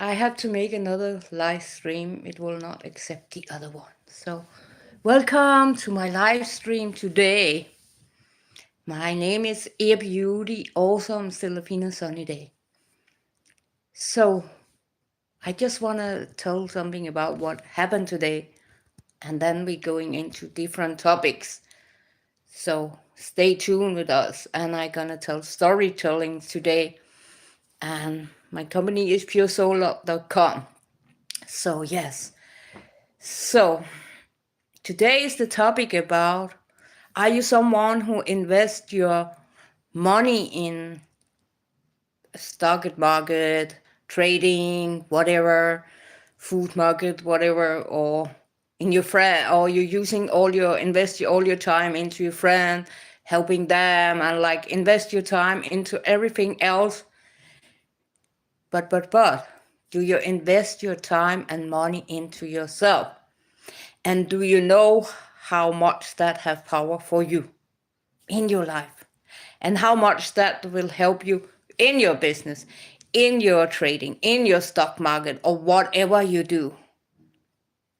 I have to make another live stream. It will not accept the other one. So, welcome to my live stream today. My name is Air Beauty, awesome Filipino sunny day. So, I just want to tell something about what happened today, and then we're going into different topics. So, stay tuned with us, and I'm gonna tell storytelling today. And my company is puresoul.com. So, yes. So, today is the topic about, are you someone who invests your money in stock market, trading, whatever, food market, whatever, or in your friend, or you're using invest all your time into your friend, helping them, and like invest your time into everything else. But, do you invest your time and money into yourself? And do you know how much that have power for you in your life? And how much that will help you in your business, in your trading, in your stock market, or whatever you do?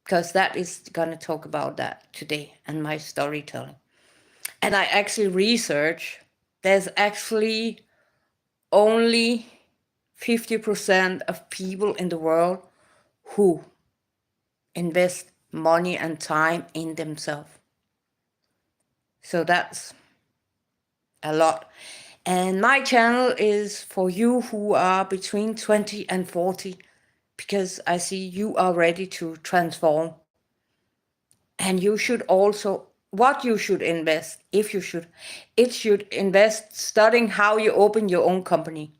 Because that is going to talk about that today and my storytelling. And I actually research, there's actually only 50% of people in the world who invest money and time in themselves. So that's a lot. And my channel is for you who are between 20 and 40, because I see you are ready to transform. And you should also, what you should invest, if you should, it should invest studying how you open your own company.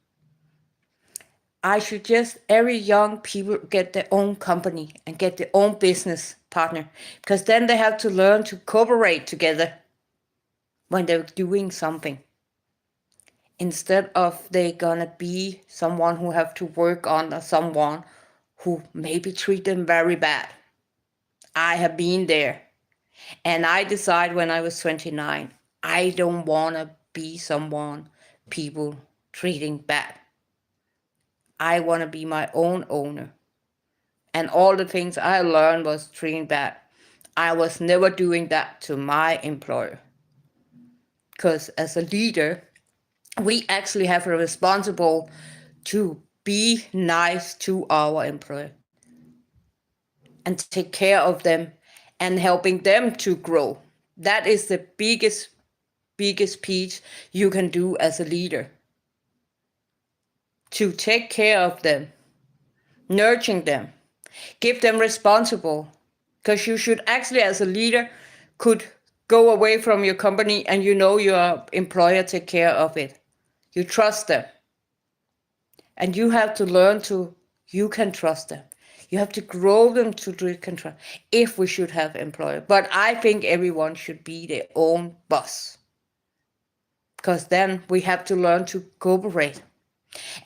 I suggest every young people get their own company and get their own business partner, because then they have to learn to cooperate together when they're doing something, instead of they gonna be someone who have to work under someone who maybe treat them very bad. I have been there, and I decided when I was 29, I don't want to be someone people treating bad. I want to be my own owner. And all the things I learned was treating bad. I was never doing that to my employer. Because as a leader, we actually have a responsible to be nice to our employer and take care of them and helping them to grow. That is the biggest piece you can do as a leader. To take care of them, nurturing them, give them responsible. Because you should actually, as a leader, could go away from your company and you know your employer take care of it. You trust them. And you have to learn to, you can trust them. You have to grow them to do control if we should have employer. But I think everyone should be their own boss. Because then we have to learn to cooperate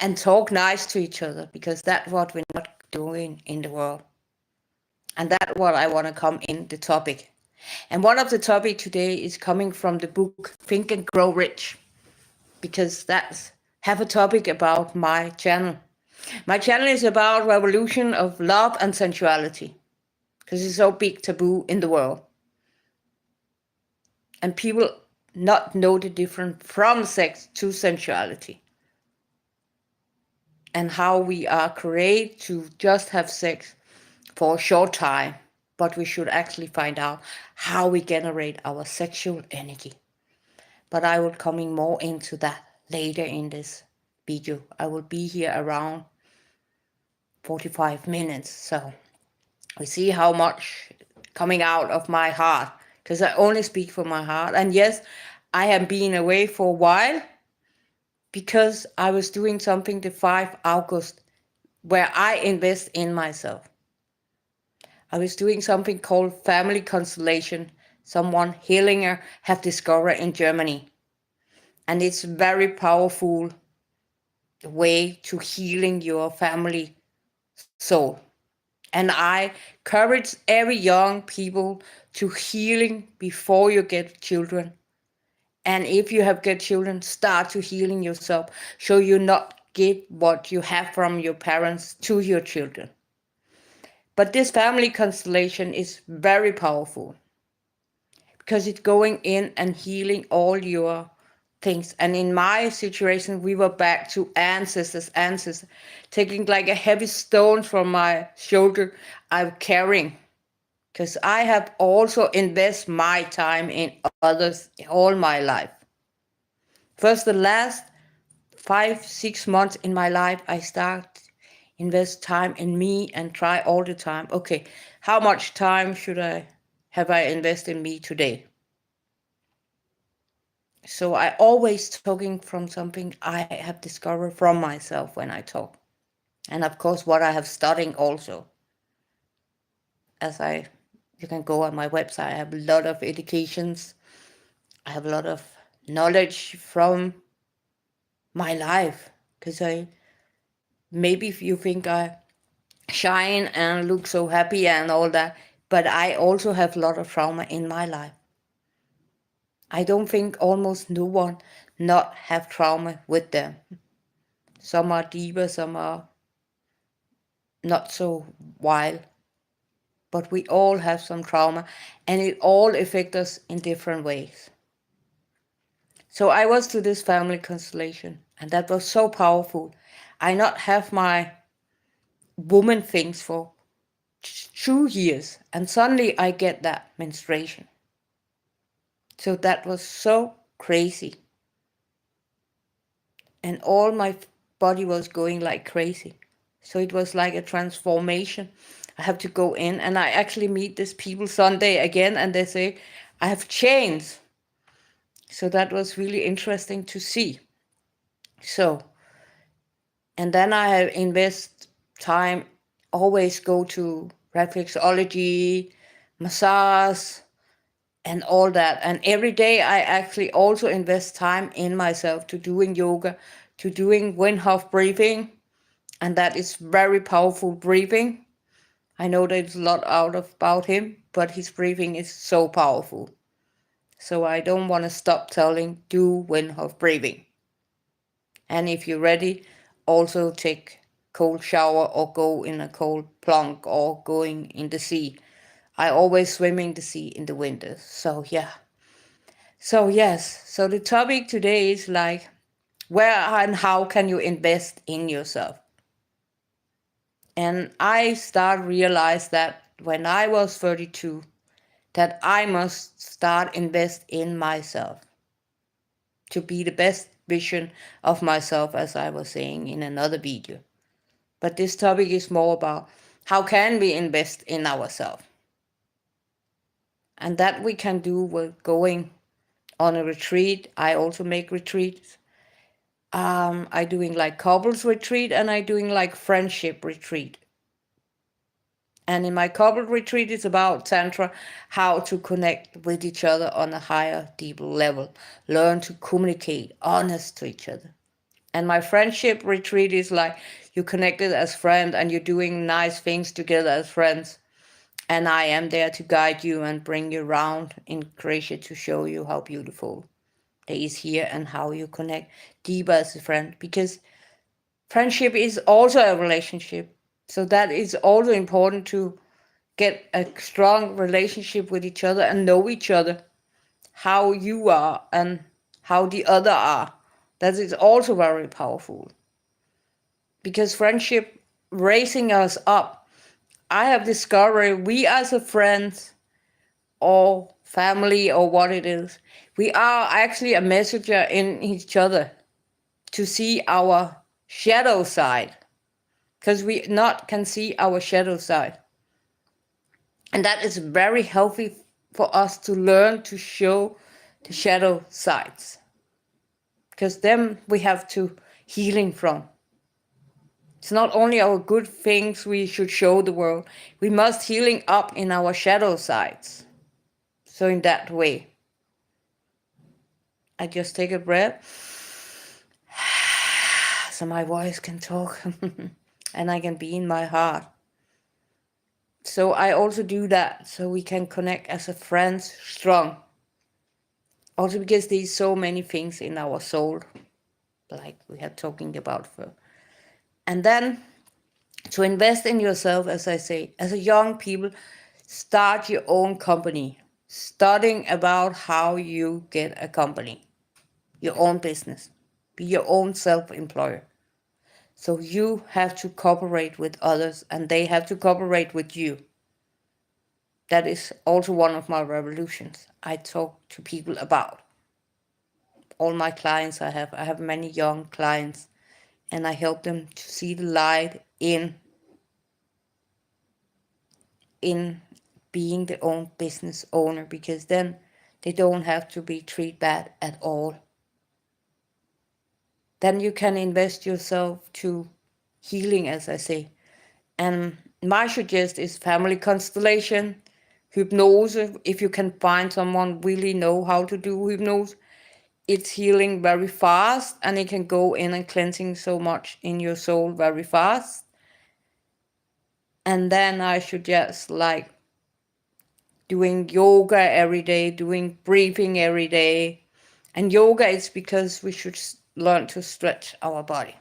and talk nice to each other, because that's what we're not doing in the world. And that's what I want to come in the topic. And one of the topic today is coming from the book Think and Grow Rich, because that's have a topic about my channel. My channel is about revolution of love and sensuality, because it's so big taboo in the world. And people not know the difference from sex to sensuality. And how we are created to just have sex for a short time, but we should actually find out how we generate our sexual energy. But I will coming more into that later in this video. I will be here around 45 minutes, so we see how much coming out of my heart, because I only speak from my heart. And yes, I have been away for a while because I was doing something the 5 August where I invest in myself. I was doing something called family constellation, someone healinger have discovered in Germany. And it's very powerful way to healing your family soul. And I encourage every young people to healing before you get children. And if you have get children, start to healing yourself, so you're not give what you have from your parents to your children. But this family constellation is very powerful because it's going in and healing all your things. And in my situation, we were back to ancestors, taking like a heavy stone from my shoulder I'm carrying. Because I have also invest my time in others all my life. First, the last 5, 6 months in my life, I start invest time in me and try all the time. Okay, how much time have I invest in me today? So I always talking from something I have discovered from myself when I talk. And of course, what I have studying also. You can go on my website, I have a lot of educations. I have a lot of knowledge from my life. Because maybe if you think I shine and look so happy and all that, but I also have a lot of trauma in my life. I don't think almost no one not have trauma with them. Some are deeper, some are not so wild, but we all have some trauma and it all affects us in different ways. So I was to this family constellation and that was so powerful. I not have my woman things for 2 years and suddenly I get that menstruation. So that was so crazy. And all my body was going like crazy. So it was like a transformation. I have to go in and I actually meet these people Sunday again and they say, I have changed. So that was really interesting to see. So, and then I have invest time, always go to reflexology, massage, and all that. And every day I actually also invest time in myself to doing yoga, to doing Wim Hof breathing. And that is very powerful breathing. I know there's a lot about him, but his breathing is so powerful. So I don't want to stop telling, do Wim Hof breathing. And if you're ready, also take cold shower or go in a cold plunk or going in the sea. I always swim in the sea in the winter. So yeah. So yes, so the topic today is like, where and how can you invest in yourself? And I realize that when I was 32, that I must start invest in myself to be the best vision of myself, as I was saying in another video. But this topic is more about how can we invest in ourselves? And that we can do with going on a retreat. I also make retreats. I doing like couples retreat and I doing like friendship retreat. And in my couple retreat, it's about Tantra, how to connect with each other on a higher, deeper level. Learn to communicate honest to each other. And my friendship retreat is like you connected as friends and you're doing nice things together as friends. And I am there to guide you and bring you around in Croatia to show you how beautiful it is here and how you connect deeper as a friend. Because friendship is also a relationship. So that is also important to get a strong relationship with each other and know each other, how you are and how the other are. That is also very powerful. Because friendship raising us up, I have discovered we as a friends or family or what it is, we are actually a messenger in each other to see our shadow side. Because we not can see our shadow side. And that is very healthy for us to learn to show the shadow sides. Because them we have to healing from. It's not only our good things we should show the world. We must healing up in our shadow sides. So in that way. I just take a breath. So my voice can talk. And I can be in my heart. So I also do that so we can connect as a friends strong. Also because there's so many things in our soul, like we have talking about for And then to invest in yourself, as I say, as a young people, start your own company, studying about how you get a company, your own business, be your own self-employer. So you have to cooperate with others and they have to cooperate with you. That is also one of my revolutions I talk to people about. All my clients I have many young clients, and I help them to see the light in being their own business owner, because then they don't have to be treated bad at all. Then you can invest yourself to healing, as I say. And my suggest is family constellation, hypnosis. If you can find someone really know how to do hypnosis, it's healing very fast, and it can go in and cleansing so much in your soul very fast. And then I suggest like doing yoga every day, doing breathing every day. And yoga is because we should learn to stretch our body.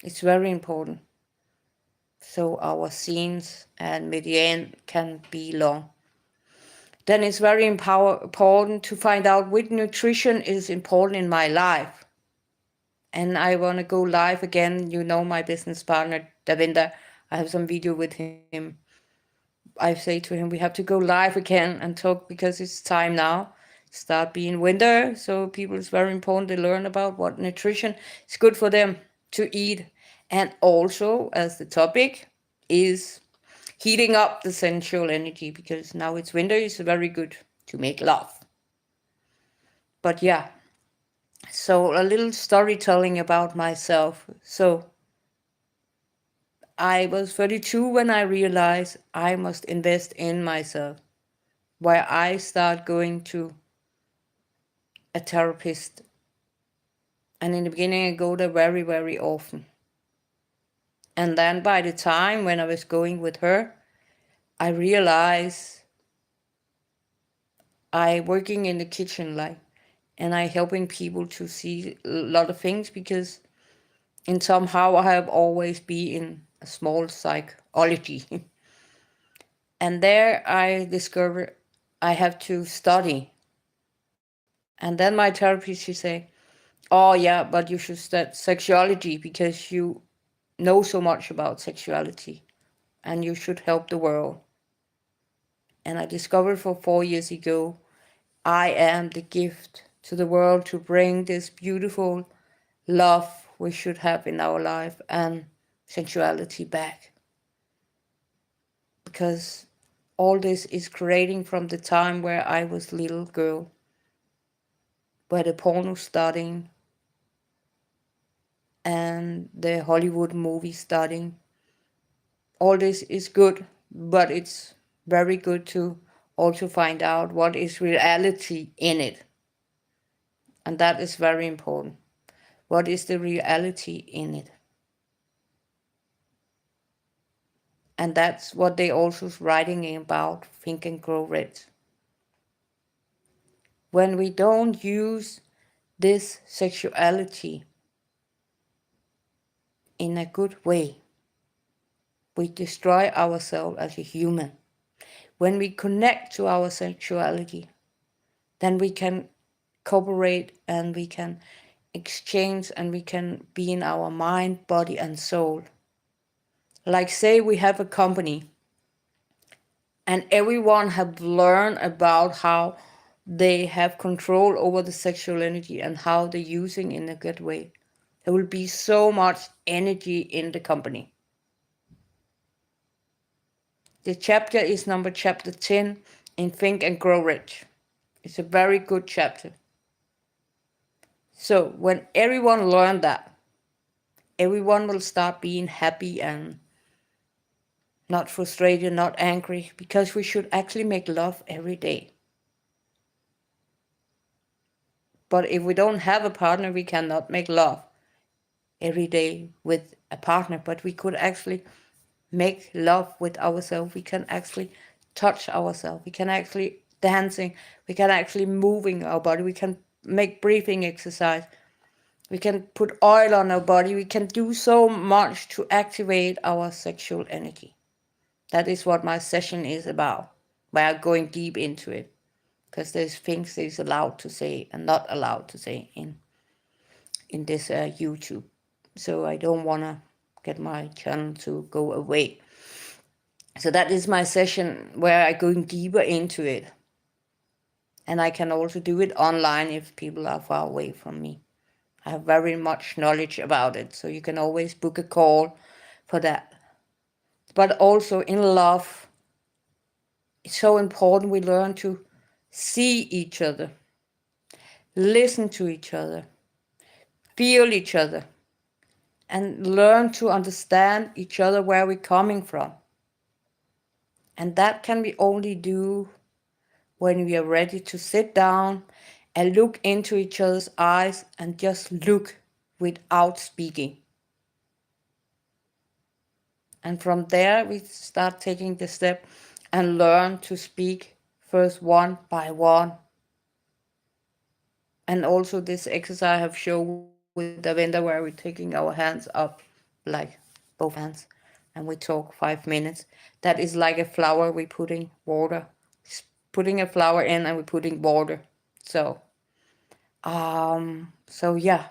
It's very important. So our scenes and meridian can be long. Then it's very important to find out which nutrition is important in my life. And I want to go live again. You know my business partner, Davinda. I have some video with him. I say to him, we have to go live again and talk, because it's time now. Start being winter, so people, it's very important they learn about what nutrition is good for them to eat. And also, as the topic is heating up the sensual energy, because now it's winter, it's very good to make love. But yeah, so a little storytelling about myself. So I was 32 when I realized I must invest in myself, where I start going to a therapist. And in the beginning, I go there very, very often. And then by the time when I was going with her, I realized I working in the kitchen, like, and I helping people to see a lot of things, because in somehow I have always been in a small psychology. And there I discovered I have to study. And then my therapist, she say, oh yeah, but you should study sexuality because you know so much about sexuality and you should help the world. And I discovered for 4 years ago, I am the gift to the world to bring this beautiful love we should have in our life and sensuality back. Because all this is creating from the time where I was little girl, where the porno starting and the Hollywood movie starting. All this is good, but it's very good to also find out what is reality in it. And that is very important. What is the reality in it? And that's what they also writing about Think and Grow Rich. When we don't use this sexuality in a good way, we destroy ourselves as a human. When we connect to our sexuality, then we can cooperate and we can exchange and we can be in our mind, body, and soul. Like say we have a company and everyone have learned about how they have control over the sexual energy and how they're using in a good way. There will be so much energy in the company. The chapter is number chapter 10 in Think and Grow Rich. It's a very good chapter. So when everyone learned that, everyone will start being happy and not frustrated, not angry, because we should actually make love every day. But if we don't have a partner, we cannot make love every day with a partner. But we could actually make love with ourselves. We can actually touch ourselves. We can actually dancing. We can actually moving our body. We can make breathing exercise. We can put oil on our body. We can do so much to activate our sexual energy. That is what my session is about. We are going deep into it because there's things that is allowed to say and not allowed to say in this YouTube. So I don't want to get my channel to go away. So that is my session where I go deeper into it. And I can also do it online if people are far away from me. I have very much knowledge about it, so you can always book a call for that. But also in love, it's so important we learn to see each other, listen to each other, feel each other, and learn to understand each other where we're coming from. And that can we only do when we are ready to sit down and look into each other's eyes and just look without speaking. And from there, we start taking the step and learn to speak first one by one. And also this exercise I have shown with the vendor where we're taking our hands up, like both hands, and we talk 5 minutes. That is like a flower, we're putting water, putting a flower in and we're putting water. So yeah.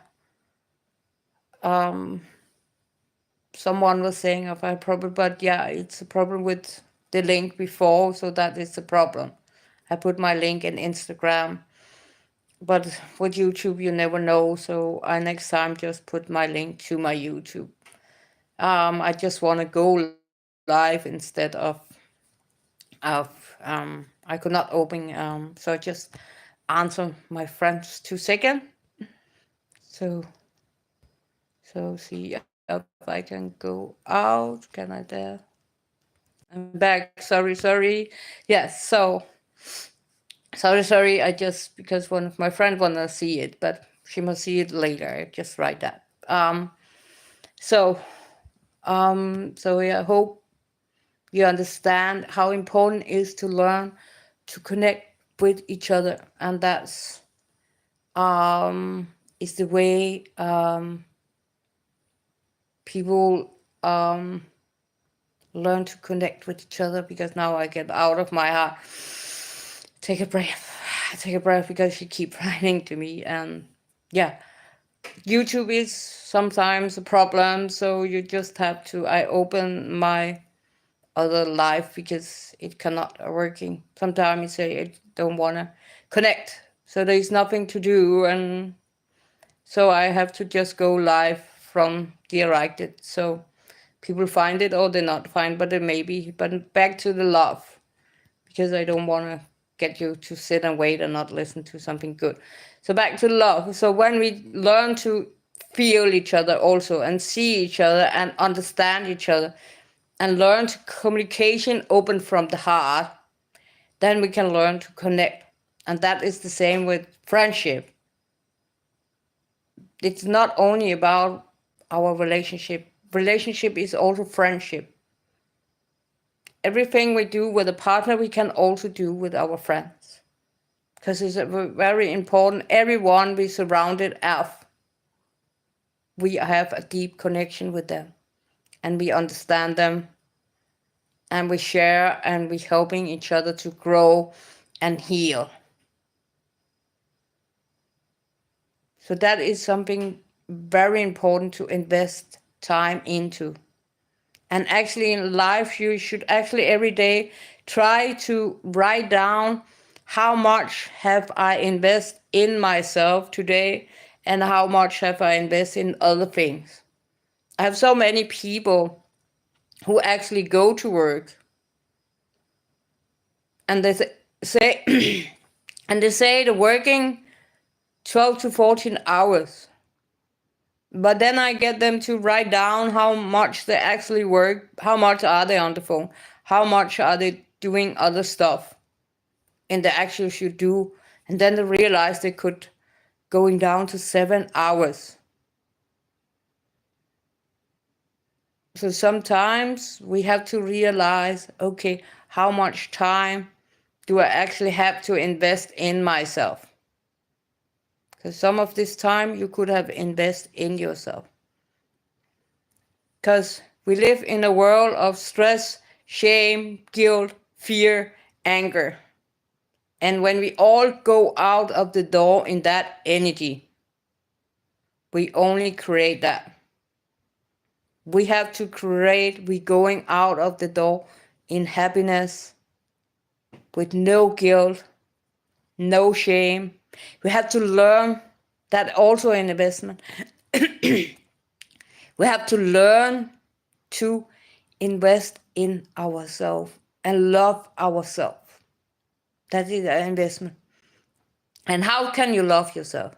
Someone was saying of a problem, but yeah, it's a problem with the link before, so that is the problem. I put my link in Instagram, but with YouTube you never know, so I next time just put my link to my YouTube. I just want to go live instead of I could not open so I just answer my friends 2 seconds. So see if I can go out. Can I there? I'm back. Sorry. Yes. So sorry. I just because one of my friend wanna see it, but she must see it later. I just write that. So I hope you understand how important it is to learn to connect with each other, and that's is the way people learn to connect with each other. Because now I get out of my heart. Take a breath because she keep writing to me. And yeah, YouTube is sometimes a problem, so you just have to, I open my other life because it cannot working. Sometimes you say I don't want to connect, so there's nothing to do, and so I have to just go live from directed, so people find it or they not find, but it may be. But back to the love, because I don't want to get you to sit and wait and not listen to something good. So back to love. So when we learn to feel each other also and see each other and understand each other and learn to communication open from the heart, then we can learn to connect. And that is the same with friendship. It's not only about our relationship. Relationship is also friendship. Everything we do with a partner, we can also do with our friends. Because it's very important. Everyone we surrounded of, we have a deep connection with them. And we understand them. And we share and we're helping each other to grow and heal. So that is something very important to invest time into. And actually in life, you should actually every day try to write down how much have I invested in myself today and how much have I invested in other things. I have so many people who actually go to work and they say and they say they're working 12 to 14 hours. But then I get them to write down how much they actually work, how much are they on the phone, how much are they doing other stuff, and they actually should do. And then they realize they could going down to 7 hours. So sometimes we have to realize, okay, how much time do I actually have to invest in myself? Because some of this time you could have invested in yourself. Because we live in a world of stress, shame, guilt, fear, anger. And when we all go out of the door in that energy, we only create that. We have to create, we going out of the door in happiness, with no guilt, no shame. We have to learn that also in investment. We have to learn to invest in ourselves and love ourselves. That is an investment. And how can you love yourself?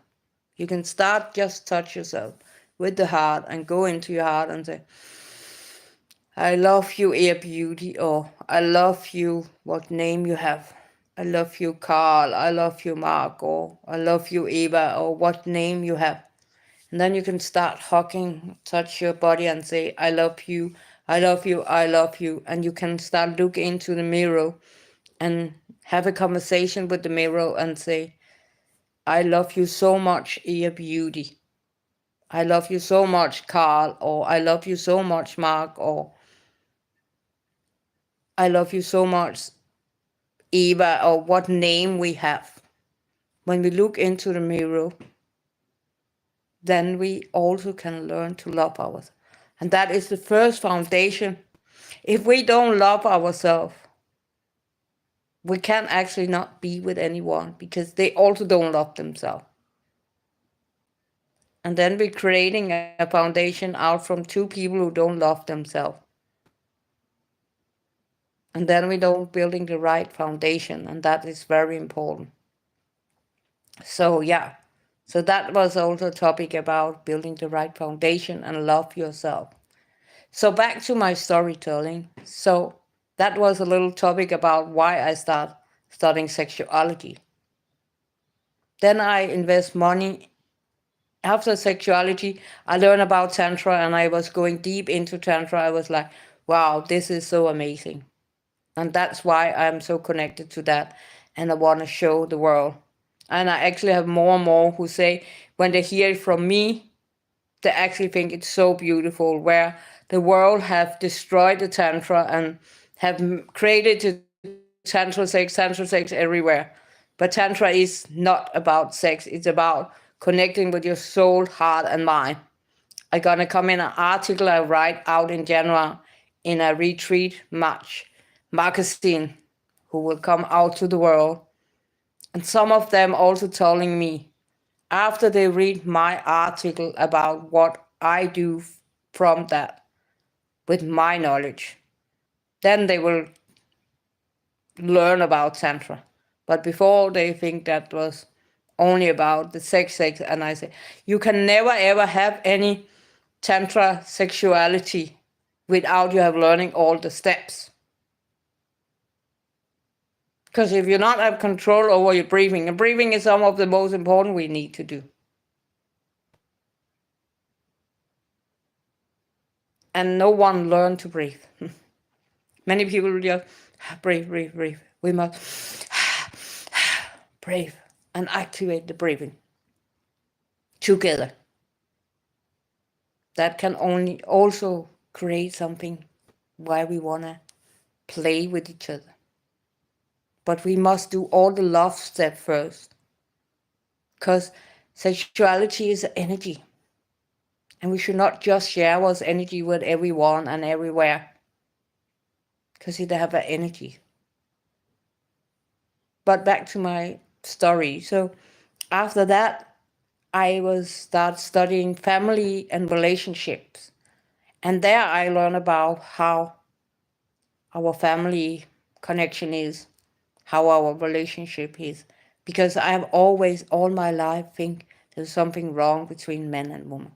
You can start, just touch yourself with the heart and go into your heart and say, I love you, Air Beauty, or I love you, what name you have. I love you, Carl, I love you, Mark, or I love you, Eva, or what name you have. And then you can start hugging, touch your body and say, I love you, I love you, I love you. And you can start looking into the mirror and have a conversation with the mirror and say, I love you so much, Air Beauty. I love you so much, Carl, or I love you so much, Mark, or I love you so much, Eva, or what name we have. When we look into the mirror, then we also can learn to love ourselves. And that is the first foundation. If we don't love ourselves, we can actually not be with anyone because they also don't love themselves. And then we're creating a foundation out from two people who don't love themselves. And then we don't building the right foundation, and that is very important. So yeah, so that was also a topic about building the right foundation and love yourself. So back to my storytelling. So that was a little topic about why I started studying sexuality. Then I invest money. After sexuality, I learned about Tantra and I was going deep into Tantra. I was like, wow, this is so amazing. And that's why I'm so connected to that. And I want to show the world. And I actually have more and more who say, when they hear it from me, they actually think it's so beautiful, where the world have destroyed the Tantra and have created the Tantra sex everywhere. But Tantra is not about sex. It's about connecting with your soul, heart, and mind. I'm going to come in an article I write out in January in a retreat match magazine who will come out to the world. And some of them also telling me, after they read my article about what I do from that with my knowledge, then they will learn about Tantra. But before they think that was only about the sex, and I say, you can never ever have any Tantra sexuality without you have learning all the steps. Because if you not have control over your breathing, and breathing is some of the most important we need to do. And no one learned to breathe. Many people just breathe. We must breathe and activate the breathing together. That can only also create something why we want to play with each other. But we must do all the love step first. Because sexuality is energy. And we should not just share our energy with everyone and everywhere. Because it have an energy. But back to my story. So after that, I was start studying family and relationships. And there I learned about how our family connection is, how our relationship is. Because I have always, all my life, think there's something wrong between men and women.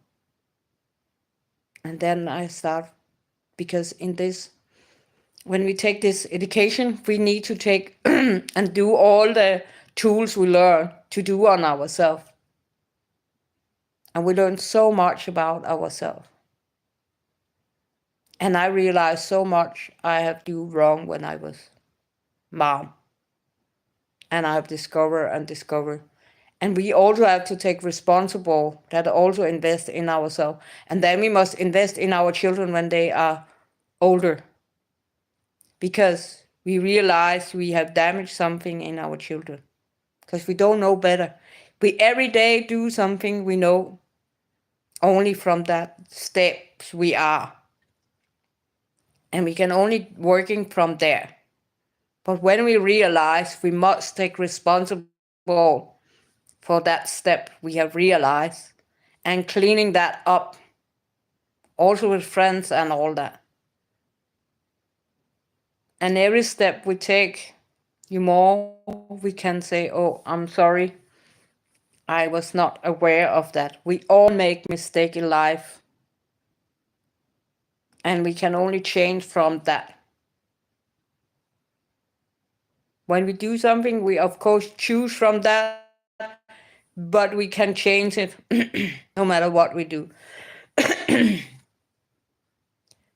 And then I start, because in this, when we take this education, we need to take and do all the tools we learn to do on ourselves. And we learn so much about ourselves. And I realized so much I have do wrong when I was mom. And I have discovered. And we also have to take responsible that also invest in ourselves. And then we must invest in our children when they are older, because we realize we have damaged something in our children because we don't know better. We every day do something we know only from that steps we are. And we can only working from there. But when we realize we must take responsible for that step we have realized and cleaning that up, also with friends and all that. And every step we take, the more we can say, oh, I'm sorry, I was not aware of that. We all make mistakes in life, and we can only change from that. When we do something, we of course choose from that, but we can change it no matter what we do.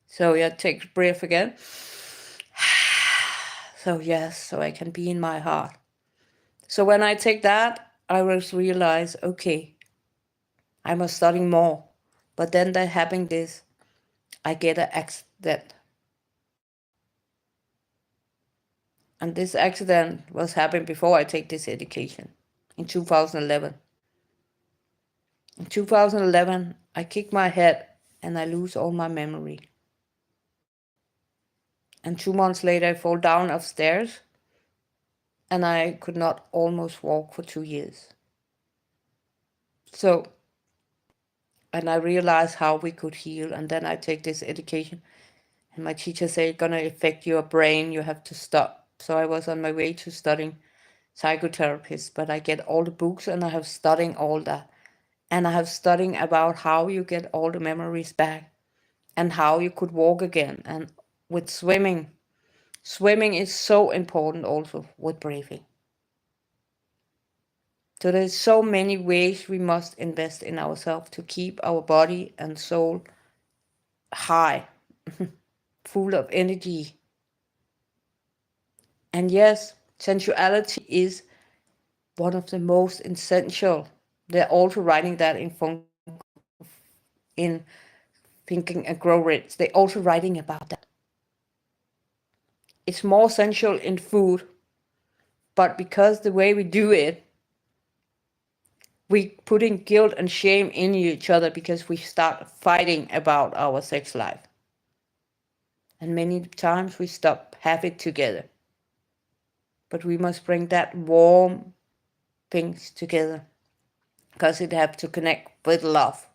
So yeah, take a breath again. So yes, so I can be in my heart. So when I take that, I will realize, okay, I must study more. But then that happened this, I get an accident. And this accident was happened before I take this education in 2011. In 2011, I kick my head and I lose all my memory. And 2 months later, I fall down upstairs and I could not almost walk for 2 years. So, and I realized how we could heal. And then I take this education, and my teacher said, it's gonna affect your brain, you have to stop. So I was on my way to studying psychotherapist, but I get all the books and I have studying all that. And I have studying about how you get all the memories back and how you could walk again. And with swimming, swimming is so important also with breathing. So there's so many ways we must invest in ourselves to keep our body and soul high, full of energy. And yes, sensuality is one of the most essential. They're also writing that in Thinking and Grow Rich. They're also writing about that. It's more essential in food, but because the way we do it, we putting guilt and shame in each other because we start fighting about our sex life. And many times we stop have it together. But we must bring that warm things together because it have to connect with love.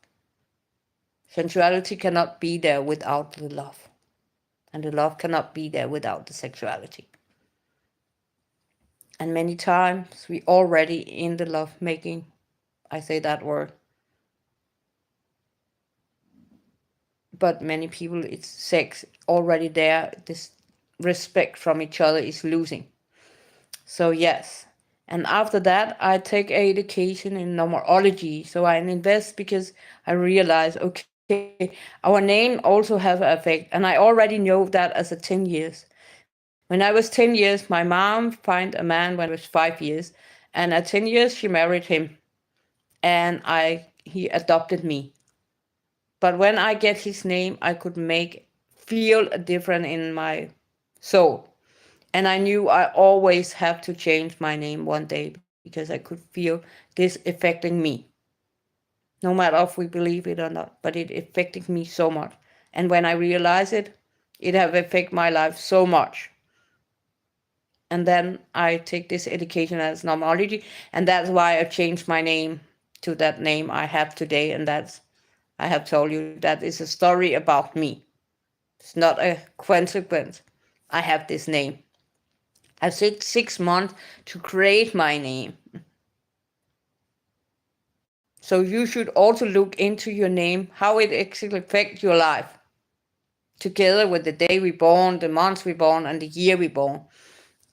Sensuality cannot be there without the love. And the love cannot be there without the sexuality. And many times we already in the love making, I say that word, but many people, it's sex already there. This respect from each other is losing. So yes. And after that, I take education in numerology. So I invest because I realize, okay, our name also have an effect. And I already know that as a 10 years. When I was 10 years, my mom found a man when I was 5 years. And at 10 years, she married him. And he adopted me. But when I get his name, I could feel a difference in my soul. And I knew I always have to change my name one day because I could feel this affecting me. No matter if we believe it or not, but it affected me so much. And when I realized it, it have affected my life so much. And then I take this education as numerology, and that's why I changed my name to that name I have today. And that's, I have told you, that is a story about me. It's not a consequence. I have this name. I took 6 months to create my name. So you should also look into your name, how it actually affects your life. Together with the day we born, the month we born, and the year we born.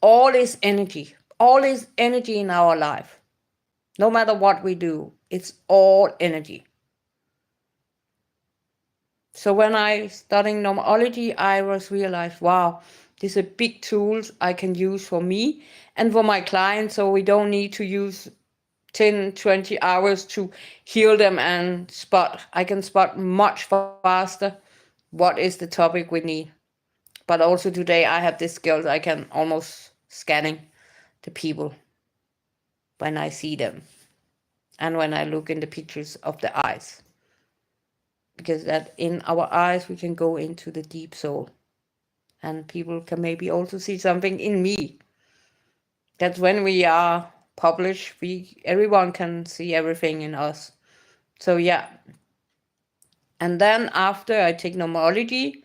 All is energy. All is energy in our life. No matter what we do, it's all energy. So when I studying numerology, I was realized, wow, these are big tools I can use for me and for my clients. So we don't need to use 10, 20 hours to heal them and I can spot much faster what is the topic we need. But also today I have this skills, I can almost scanning the people when I see them and when I look in the pictures of the eyes. Because that in our eyes we can go into the deep soul. And people can maybe also see something in me. That's when we are published, everyone can see everything in us. So yeah. And then after I take nomology,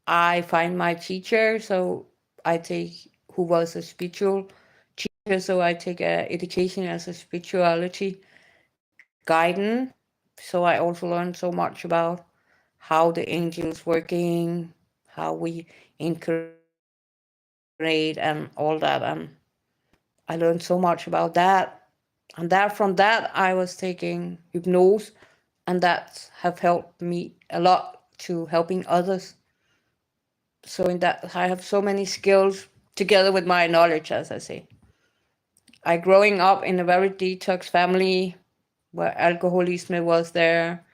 I find my teacher. So I take who was a spiritual teacher. So I take education as a spirituality guidance. So I also learned so much about how the angels working, how we incarnate and all that. And I learned so much about that. And from that I was taking hypnose, and that have helped me a lot to helping others. So in that I have so many skills together with my knowledge, as I say. I growing up in a very detox family where alcoholism was there,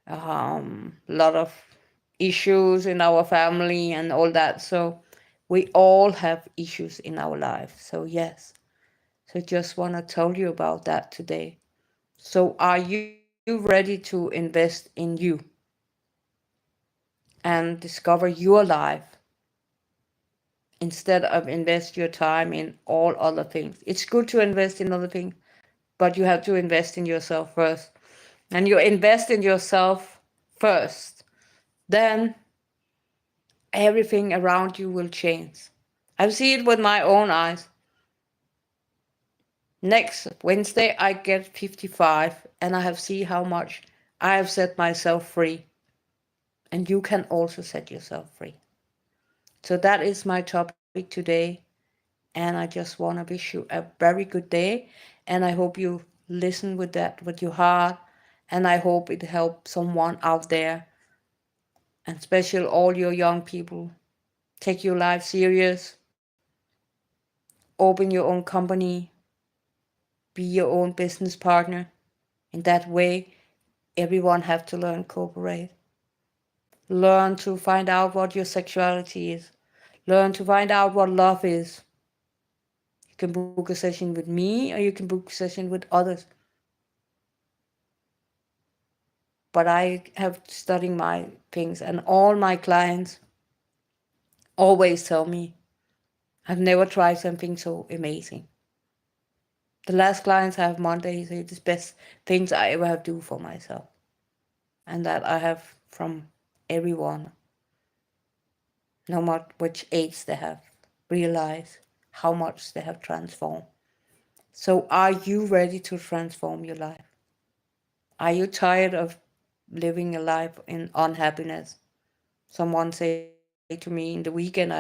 a lot of issues in our family and all that. So we all have issues in our life. So yes. So just want to tell you about that today. So are you ready to invest in you and discover your life instead of invest your time in all other things? It's good to invest in other things, but you have to invest in yourself first. And you invest in yourself first, then everything around you will change. I see it with my own eyes. Next Wednesday I get 55 and I have seen how much I have set myself free. And you can also set yourself free. So that is my topic today. And I just want to wish you a very good day. And I hope you listen with that, with your heart. And I hope it helps someone out there, and especially all your young people. Take your life serious. Open your own company. Be your own business partner. In that way, everyone have to learn cooperate. Learn to find out what your sexuality is. Learn to find out what love is. You can book a session with me or you can book a session with others. But I have studied my things, and all my clients always tell me, I've never tried something so amazing. The last clients I have Monday say the best things I ever have do for myself. And that I have from everyone, no matter which age they have, realized how much they have transformed. So are you ready to transform your life? Are you tired of living a life in unhappiness? Someone say to me in the weekend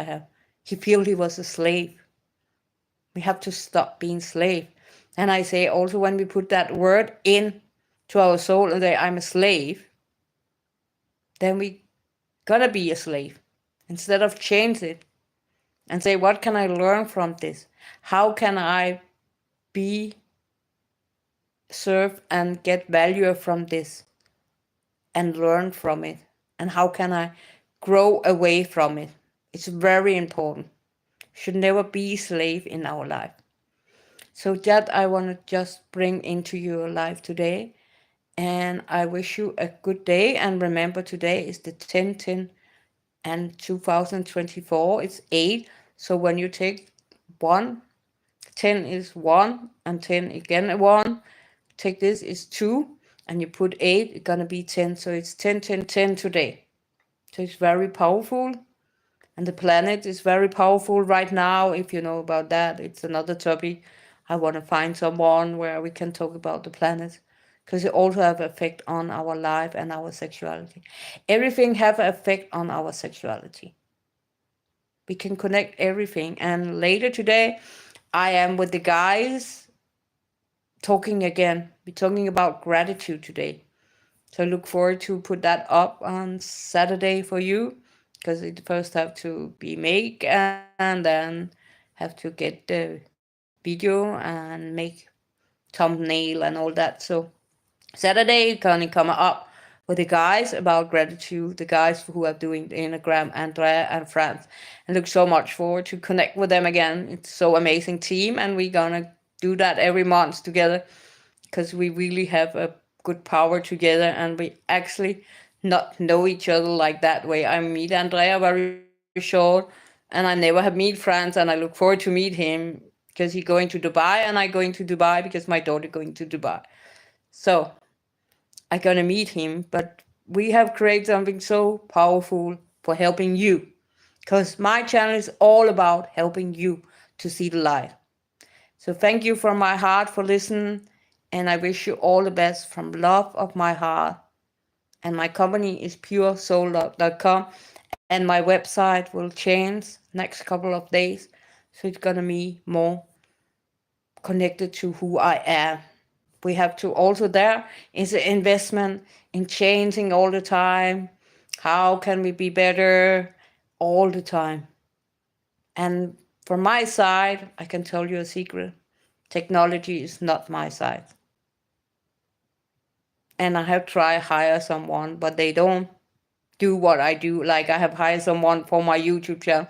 he feel he was a slave. We have to stop being slave. And I say also when we put that word in to our soul and say I'm a slave, then we gonna be a slave. Instead of change it and say what can I learn from this? How can I be serve and get value from this and learn from it? And how can I grow away from it? It's very important. Should never be slave in our life. So that I want to just bring into your life today. And I wish you a good day. And remember, today is the 10/10 and 2024. It's 8. So when you take 1, 10 is 1, and 10 again 1. Take this is 2, and you put 8, it's gonna be 10. So it's 10, 10, 10 today. So it's very powerful. And the planet is very powerful right now. If you know about that, it's another topic. I want to find someone where we can talk about the planet, because it also have effect on our life and our sexuality. Everything have an effect on our sexuality. We can connect everything. And later today, I am with the guys talking again. We're talking about gratitude today. So I look forward to put that up on Saturday for you, because it first have to be make and then have to get the video and make thumbnail and all that. So Saturday gonna come up with the guys about gratitude, the guys who are doing the Enneagram, Andrea and Franz, and look so much forward to connect with them again. It's so amazing team, and we're gonna do that every month together because we really have a good power together, and we actually not know each other like that way. I meet Andrea very short, and I never have meet Franz, and I look forward to meet him because he's going to Dubai, and I going to Dubai because my daughter going to Dubai. So I gonna meet him, but we have created something so powerful for helping you. Because my channel is all about helping you to see the light. So thank you from my heart for listening, and I wish you all the best from love of my heart. And my company is puresoul.com, and my website will change next couple of days. So it's gonna be more connected to who I am. We have to also, there is an investment in changing all the time. How can we be better all the time? And from my side, I can tell you a secret. Technology is not my side. And I have tried hire someone, but they don't do what I do. Like I have hired someone for my YouTube channel,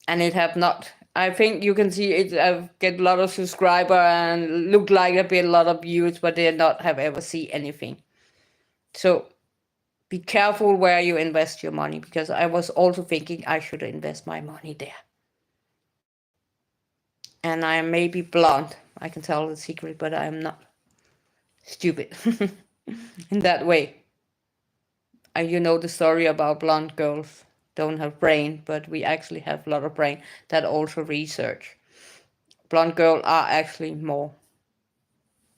and it have not. I think you can see it. I've get a lot of subscriber and look like a bit a lot of views, but they not have ever see anything. So be careful where you invest your money, because I was also thinking I should invest my money there. And I am maybe blonde. I can tell the secret, but I am not stupid in that way. You know the story about blonde girls don't have brain, but we actually have a lot of brain. That also research. Blonde girls are actually more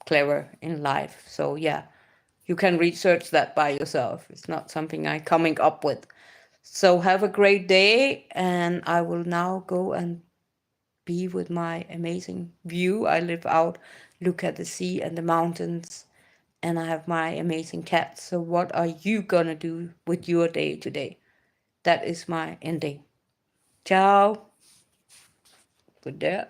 clever in life. So yeah, you can research that by yourself. It's not something I'm coming up with. So have a great day, and I will now go and be with my amazing view. I live out, look at the sea and the mountains, and I have my amazing cat. So what are you gonna do with your day today? That is my ending. Ciao. Good day.